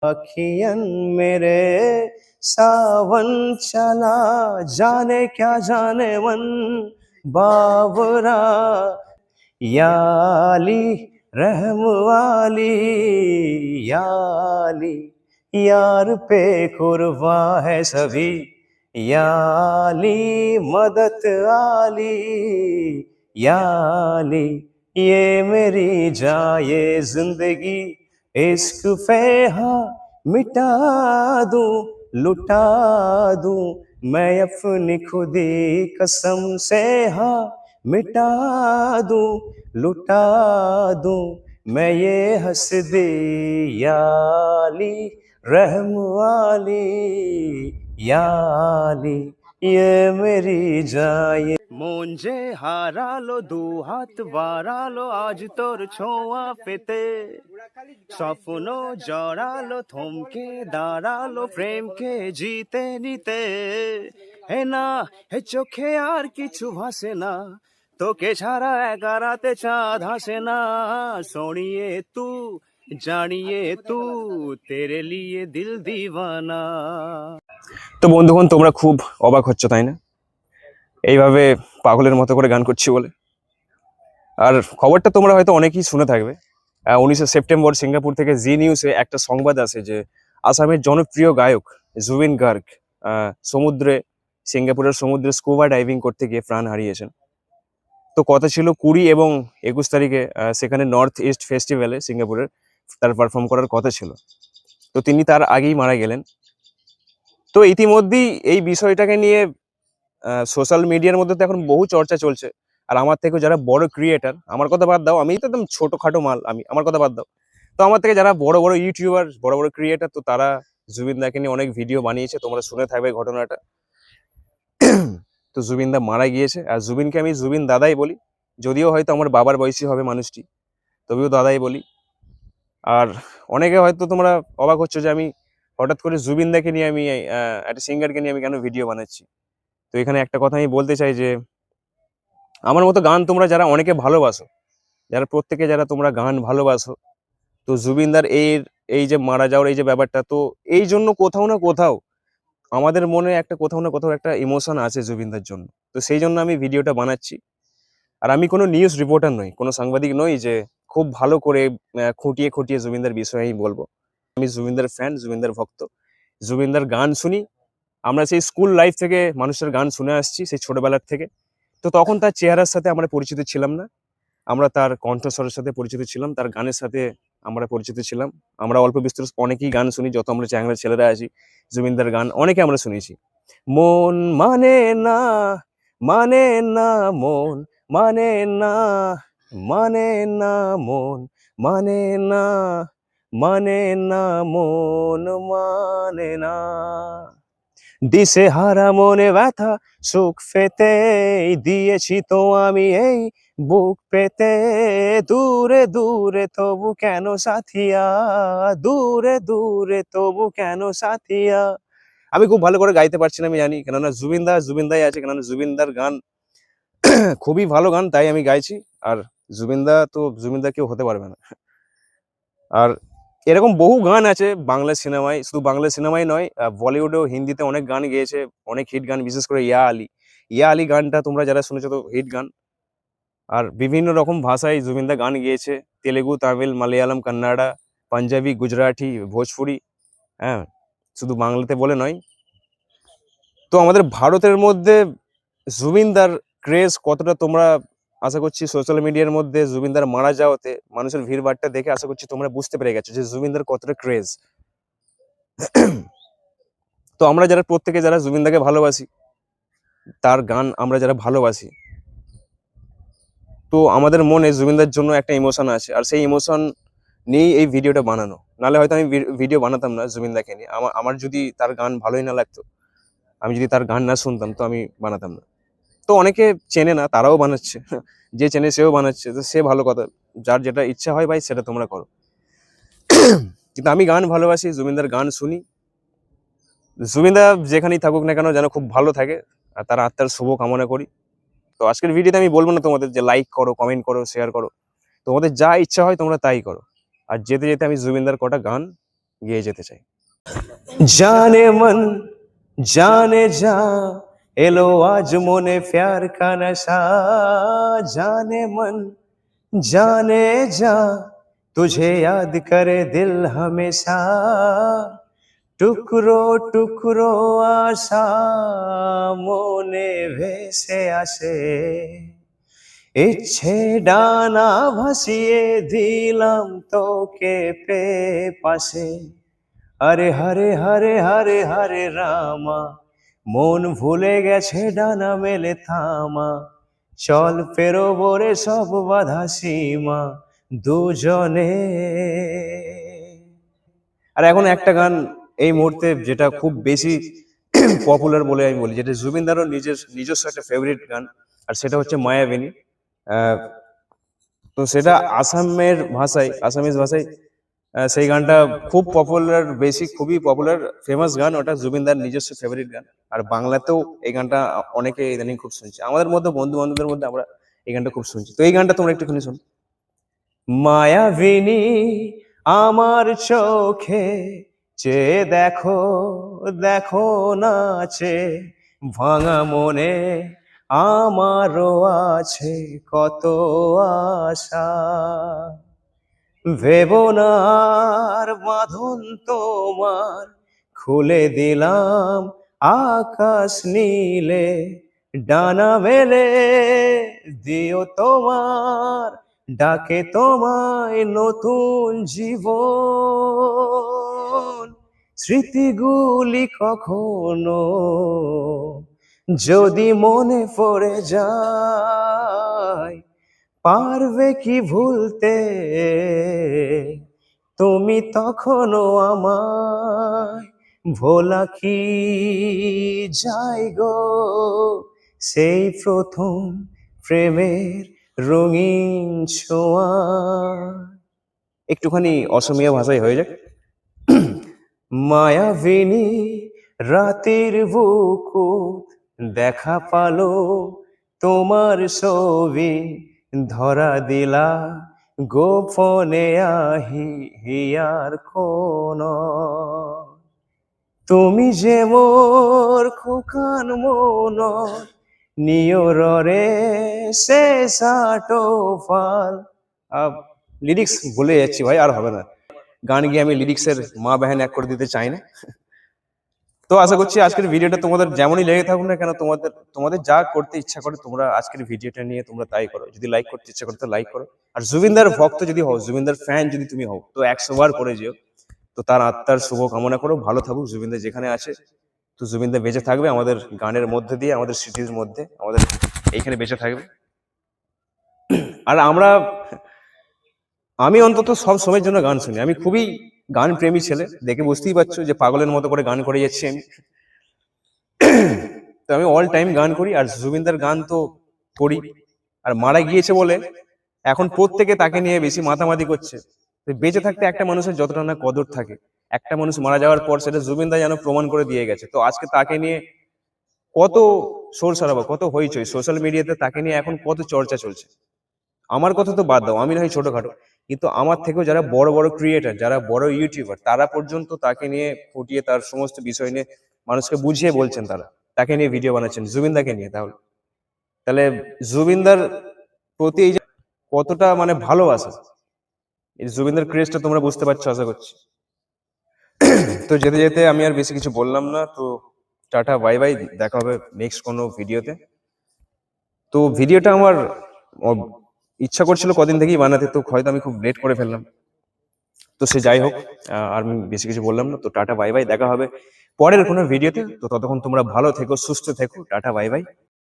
अखियन मेरे सावन चला, जाने क्या जाने मन बावरा, याली रहम वाली, याली यार पे कुर्बा है सभी, याली मदद आली, याली ये मेरी जान ये जिंदगी, इश्क पे हाँ मिटा दूं, लुटा दूं मैं अपनी खुदी कसम से, हाँ मिटा दूं, लुटा दूं मैं ये हंसदी, याली रहम वाली, याली ये मेरी जान। মঞ্জে হারালো দু হাত বাড়ালো আজ তোর ছোঁয়া পেতে, স্বপ্ন জড়ালো থমকে দাঁড়ালো প্রেমকে জিতে নিতে, হে না হে চোখে আর কিছু ভাসে না, তোকে ছাড়া একা রাতে চাঁদ হাসে না, সোনিয়ে তু জানিয়ে তু তেরে লিয়ে দিল দিওয়ানা। তো বন্ধুগণ, তোমরা খুব অবাক হচ্ছ তাই না এইভাবে পাগলের মতো করে গান করছি বলে? আর খবরটা তোমরা হয়তো অনেকেই শুনে থাকবে। 19 সেপ্টেম্বর সিঙ্গাপুর থেকে জি নিউজে একটা সংবাদ আছে যে আসামের জনপ্রিয় গায়ক জুবিন গার্গ সিঙ্গাপুরের সমুদ্রে স্কুবা ডাইভিং করতে গিয়ে প্রাণ হারিয়েছেন। তো কথা ছিল 20 এবং 21 তারিখে সেখানে নর্থ ইস্ট ফেস্টিভ্যালে সিঙ্গাপুরের তার পারফর্ম করার কথা ছিল। তো তিনি তার আগেই মারা গেলেন। তো ইতিমধ্যেই এই বিষয়টাকে নিয়ে সোশ্যাল মিডিয়ার মধ্যে তো এখন বহু চর্চা চলছে। আর আমার থেকে যারা বড় ক্রিয়েটার, আমার কথা বাদ দাও, আমি তো একদম ছোটখাটো মাল, আমার কথা বাদ দাও, তো আমার থেকে যারা বড় বড় ইউটিউবার, বড় বড় ক্রিয়েটার, তো তারা জুবিন দাকে নিয়ে অনেক ভিডিও বানিয়েছে। তোমরা শুনে থাকবে ঘটনাটা। তো জুবিন দা মারা গিয়েছে, আর জুবিনকে আমি জুবিন দাদাই বলি, যদিও হয়তো আমার বাবার বয়সী হবে মানুষটি, তবেও দাদাই বলি। আর অনেকে হয়তো তোমরা অবাক হচ্ছ যে আমি হঠাৎ করে জুবিন দাকে নিয়ে আমি একটা সিঙ্গারকে নিয়ে আমি কেন ভিডিও বানাচ্ছি। তো এখানে একটা কথা আমি বলতে চাই যে আমার মতো গান তোমরা যারা অনেকে ভালোবাসো, যারা প্রত্যেকে যারা তোমরা গান ভালোবাসো, তো জুবিনদার এই যে মারা যাওয়ার এই যে ব্যাপারটা, তো এই জন্য কোথাও না কোথাও আমাদের মনে একটা কোথাও না কোথাও একটা ইমোশন আছে জুবিনদার জন্য। তো সেই জন্য আমি ভিডিওটা বানাচ্ছি। আর আমি কোনো নিউজ রিপোর্টার নই, কোনো সাংবাদিক নই যে খুব ভালো করে খুঁটিয়ে খুঁটিয়ে জুবিনদার বিষয়ে আমি বলবো। আমি জুবিনদার ফ্যান, জুবিনদার ভক্ত, জুবিনদার গান শুনি। আমরা সেই স্কুল লাইফ থেকে মানুষের গান শুনে আসছি, সেই ছোটবেলার থেকে। তো তখন তার চেহারার সাথে আমরা পরিচিত ছিলাম না, আমরা তার কণ্ঠস্বরের সাথে পরিচিত ছিলাম, তার গানের সাথে আমরা পরিচিত ছিলাম। আমরা অল্প বিস্তর অনেকেই গান শুনি, যত আমরা চ্যাংড়া ছেলেরা আছি, জুবিনদার গান অনেকে আমরা শুনেছি। মন মানে না, মানে না মন, মানে না, মানে না মন, মানে না, মানে না মন, মানে না, দিশে হারা মনে ব্যথা সুখ পেতে দিয়েছি তো আমি এই বুক পেতে, দূরে দূরে তবু কেন সাথিয়া, দূরে দূরে তবু কেন সাথিয়া। আমি খুব ভালো করে গাইতে পারছি না আমি জানি, কেননা জুবিনদাই আছে, কেননা জুবিনদার গান খুবই ভালো গান, তাই আমি গাইছি। আর জুবিনদা কেউ হতে পারবে না। আর এরকম বহু গান আছে বাংলা সিনেমায়, শুধু বাংলা সিনেমায় নয়, বলিউডেও হিন্দিতে অনেক গান গেয়েছে, অনেক হিট গান, বিশেষ করে ইয়া আলী গানটা তোমরা যারা শুনেছো তো হিট গান। আর বিভিন্ন রকম ভাষায় জুবিনদা গান গেয়েছে, তেলেগু, তামিল, মালয়ালম, কান্নাড়া, পাঞ্জাবি, গুজরাটি, ভোজপুরি, হ্যাঁ, শুধু বাংলাতে বলে নয়। তো আমাদের ভারতের মধ্যে জুবিনদার ক্রেজ কতটা তোমরা আশা করছি সোশ্যাল মিডিয়ার মধ্যে জুবিনদার মারা যাওয়াতে মানুষের ভিড়ভাট্টা দেখে আশা করছি তোমরা বুঝতে পেরে গেছো যে জুবিনদার কতটা ক্রেজ। তো আমরা যারা প্রত্যেকে যারা জুবিনদাকে ভালোবাসি, তার গান আমরা যারা ভালোবাসি, তো আমাদের মনে জুবিনদার জন্য একটা ইমোশন আছে, আর সেই ইমোশন নিয়েই এই ভিডিওটা বানানো। নাহলে হয়তো আমি ভিডিও বানাতাম না জুবিনদাকে নিয়ে। আমার যদি তার গান ভালোই না লাগতো, আমি যদি তার গান না শুনতাম, তো আমি বানাতাম না। তো অনেকে চেনে না, তারাও বানাচ্ছে, যে চেনে সেও বানাচ্ছে, তো সে ভালো কথা, যার যেটা ইচ্ছা হয় ভাই সেটা তোমরা করো। কিন্তু আমি গান ভালোবাসি, জুবিনদার গান শুনি। জুবিনদা যেখানেই থাকুক না কেন যেন খুব ভালো থাকে, আর তার আত্মার শুভ কামনা করি। তো আজকের ভিডিওতে আমি বলবো না তোমাদের যে লাইক করো, কমেন্ট করো, শেয়ার করো, তোমাদের যা ইচ্ছা হয় তোমরা তাই করো। আর যেতে যেতে আমি জুবিনদার কটা গান গেয়ে যেতে চাই। জানে মন জানে যা, এলো আজ মনে প্যার কা নশা। জানে মন জানে যা, तुझे याद करे दिल हमेशा। টুকরো টুকরো আশা মনে ভেসে আসে, ইচ্ছে ডানা ভাসিয়ে দিলাম তোকে পাশে। আরে হরে হরে হরে হরে রামা, মন ভুলে গেছে ডানা মেলে থামা। চল পেরোবো রে সব বাধা সীমা দুজনে। আর এখন একটা গান এই মুহূর্তে যেটা খুব বেশি পপুলার বলে আমি বলি, যেটা জুবিনদারও নিজস্ব একটা ফেভারিট গান, আর সেটা হচ্ছে মায়াবিনী। আহ, তো সেটা আসামিজ ভাষায় সেই গানটা খুব পপুলার, খুবই পপুলার ফেমাস গান, ওটা জুবিনদার নিজস্ব ফেভারিট গান। আর বাংলাতেও এই গানটা অনেকে ইদানিং খুব শুনছে, আমাদের মধ্যে বন্ধু বান্ধবদের মধ্যে আমরা এই গানটা খুব শুনছি। তো এই গানটা তোমরা একটুখানি শোনো। মায়াবিনী আমার চোখে চেয়ে দেখো, দেখো নাচে ভাঙা মনে আমারও আছে কত আশা। ভেবো না আর বাঁধন তোমার, খুলে দিলাম আকাশ নীলে। ডানা মেলে দিও তোমার, ডাকে তোমায় নতুন জীবন। স্মৃতিগুলি কখনো যদি মনে পড়ে যায়, পারবে কি ভুলতে তুমি তখনও আমায়। ভোলা কি যায় গো সেই প্রথম প্রেমের রঙিন ছোঁয়া। একটুখানি অসমীয়া ভাষায় হয়ে যাক। মায়াবিনী রাতের বুকুত দেখা পালো তোমার ছবি, ধরা দিলা গোপনে আহি হিয়ার কোন। তুমি যে মোর খোকান মন, নিয়রে শেষাটো ফাল। লিরিক্স ভুলে যাচ্ছি ভাই, আর হবে না গান গিয়ে আমি লিরিক্সের মা বাহিনী এক করে দিতে চাই না। তো আশা করছি আজকের ভিডিওটা তোমাদের যেমনই লেগে থাকুক না কেন, তোমাদের তোমাদের যা করতে ইচ্ছা করে তোমরা আজকের ভিডিওটা নিয়ে তোমরা তাই করো। যদি লাইক করতে ইচ্ছা করে তো লাইক করো, আর জুবিনদার ভক্ত যদি হও, জুবিনদার ফ্যান যদি তুমি হও, তো 100 বার করে যেও। তো তার আত্মার শুভ কামনা করো, ভালো থাকুক জুবিনদার যেখানে আছে। তো জুবিনদার বেঁচে থাকবে আমাদের গানের মধ্যে দিয়ে, আমাদের স্মৃতির মধ্যে, আমাদের এইখানে বেঁচে থাকবে। আর আমি অন্তত সব সময়ের জন্য গান শুনি। আমি খুবই গান প্রেমী ছেলে, দেখে বুঝতেই পারছো যে পাগলের মতো করে গান করে যাচ্ছি আমি। তো আমি অল টাইম গান করি, আর জুবিনদার গান তো করি। আর মারা গিয়েছে বলে এখন প্রত্যেকে তাকে নিয়ে বেশি মাতামাতি করছে। তো বেঁচে থাকতে একটা মানুষের যতটা না কদর থাকে, একটা মানুষ মারা যাওয়ার পর সেটা জুবিনদা যেন প্রমাণ করে দিয়ে গেছে। তো আজকে তাকে নিয়ে কত শোর সারাবা, কত হইচই সোশ্যাল মিডিয়াতে, তাকে নিয়ে এখন কত চর্চা চলছে। আমার কথা তো বাদ দাও, আমি নয় ছোটখাটো, কিন্তু আমার থেকেও যারা বড় বড় ক্রিয়েটার, যারা বড় ইউটিউবার, তারা পর্যন্ত তাকে নিয়ে ফুটিয়ে তার সমস্ত বিষয় নিয়ে মানুষকে বুঝিয়ে বলছেন, তারা তাকে নিয়ে ভিডিও বানাচ্ছেন জুবিনদাকে নিয়ে। তাহলে তাহলে জুবিনদার প্রতি এই যে কতটা মানে ভালোবাসা, এই জুবিনদার ক্রেজটা তোমরা বুঝতে পারছো আশা করছি। তো যেতে যেতে আমি আর বেশি কিছু বললাম না, তো টাটা বাই বাই, দেখা হবে নেক্সট কোনো ভিডিওতে। তো ভিডিওটা আমার ইচ্ছা করছিল কদিন থেকেই বানাতে, তো হয়তো আমি খুব লেট করে ফেললাম। তো সে যাই হোক, আর আমি বেশি কিছু বললাম না। তো টাটা বাই বাই, দেখা হবে পরের কোনো ভিডিওতে। তো ততক্ষণ তোমরা ভালো থেকো, সুস্থ থেকো, টাটা বাই বাই।